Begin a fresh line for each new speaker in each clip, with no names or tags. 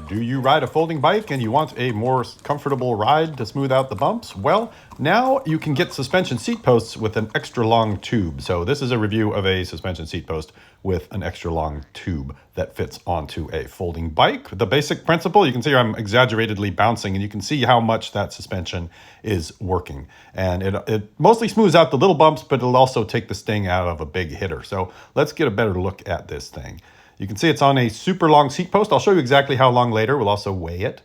Do you ride a folding bike and you want a more comfortable ride to smooth out the bumps? Well, now you can get suspension seat posts with an extra long tube. So this is a review of a suspension seat post with an extra long tube that fits onto a folding bike. The basic principle, you can see here I'm exaggeratedly bouncing and you can see how much that suspension is working. And it mostly smooths out the little bumps, but it'll also take the sting out of a big hitter. So let's get a better look at this thing. You can see it's on a super long seat post. I'll show you exactly how long later. We'll also weigh it.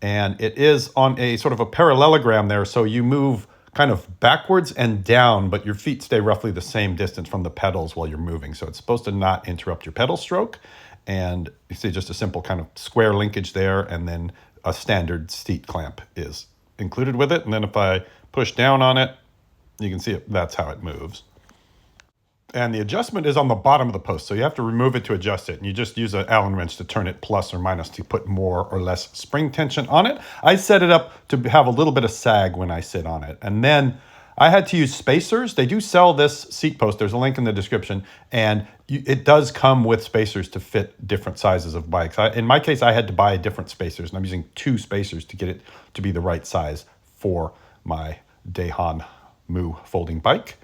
And it is on a sort of a parallelogram there. So you move kind of backwards and down, but your feet stay roughly the same distance from the pedals while you're moving. So it's supposed to not interrupt your pedal stroke. And you see just a simple kind of square linkage there. And then a standard seat clamp is included with it. And then if I push down on it, you can see that's how it moves. And the adjustment is on the bottom of the post, so you have to remove it to adjust it. And you just use an Allen wrench to turn it plus or minus to put more or less spring tension on it. I set it up to have a little bit of sag when I sit on it. And then I had to use spacers. They do sell this seat post. There's a link in the description. And it does come with spacers to fit different sizes of bikes. In my case, I had to buy different spacers. And I'm using 2 spacers to get it to be the right size for my Dahon Mu folding bike.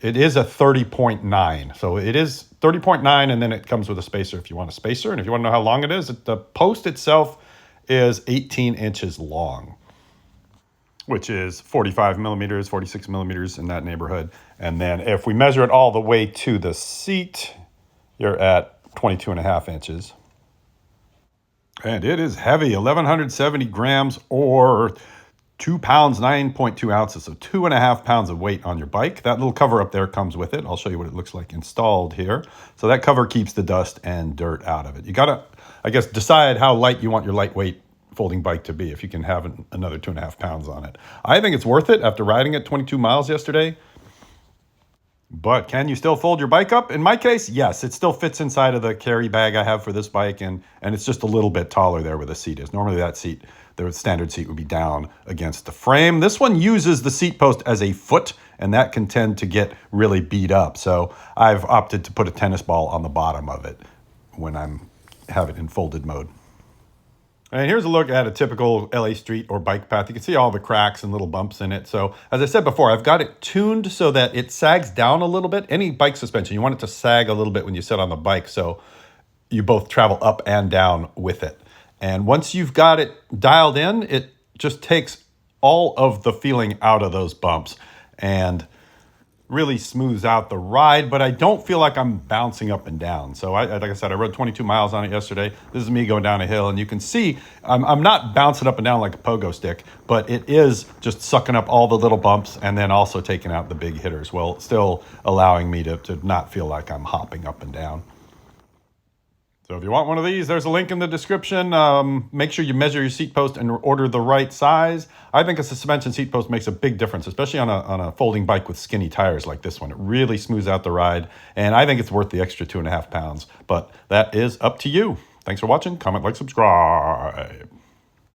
It is a 30.9. So it is 30.9, and then it comes with a spacer if you want a spacer. And if you want to know how long it is, the post itself is 18 inches long, which is 45 millimeters, 46 millimeters in that neighborhood. And then if we measure it all the way to the seat, you're at 22 and a half inches. And it is heavy, 1,170 grams or 2 pounds, 9.2 ounces, so 2.5 pounds of weight on your bike. That little cover up there comes with it. I'll show you what it looks like installed here. So that cover keeps the dust and dirt out of it. You gotta, I guess, decide how light you want your lightweight folding bike to be if you can have another 2.5 pounds on it. I think it's worth it after riding it 22 miles yesterday. But can you still fold your bike up? In my case, yes, it still fits inside of the carry bag I have for this bike, and it's just a little bit taller there where the seat is. Normally that seat, the standard seat, would be down against the frame. This one uses the seat post as a foot, and that can tend to get really beat up. So I've opted to put a tennis ball on the bottom of it when have it in folded mode. And here's a look at a typical LA street or bike path. You can see all the cracks and little bumps in it. So as I said before, I've got it tuned so that it sags down a little bit. Any bike suspension, you want it to sag a little bit when you sit on the bike so you both travel up and down with it. And once you've got it dialed in, it just takes all of the feeling out of those bumps and really smooths out the ride, but I don't feel like I'm bouncing up and down. So like I said, I rode 22 miles on it yesterday. This is me going down a hill, and you can see I'm not bouncing up and down like a pogo stick, but it is just sucking up all the little bumps and then also taking out the big hitters, while still allowing me to not feel like I'm hopping up and down. So if you want one of these, there's a link in the description. Make sure you measure your seat post and order the right size. I think a suspension seat post makes a big difference, especially on a folding bike with skinny tires like this one. It really smooths out the ride, and I think it's worth the extra 2.5 pounds. But that is up to you. Thanks for watching. Comment, like, subscribe.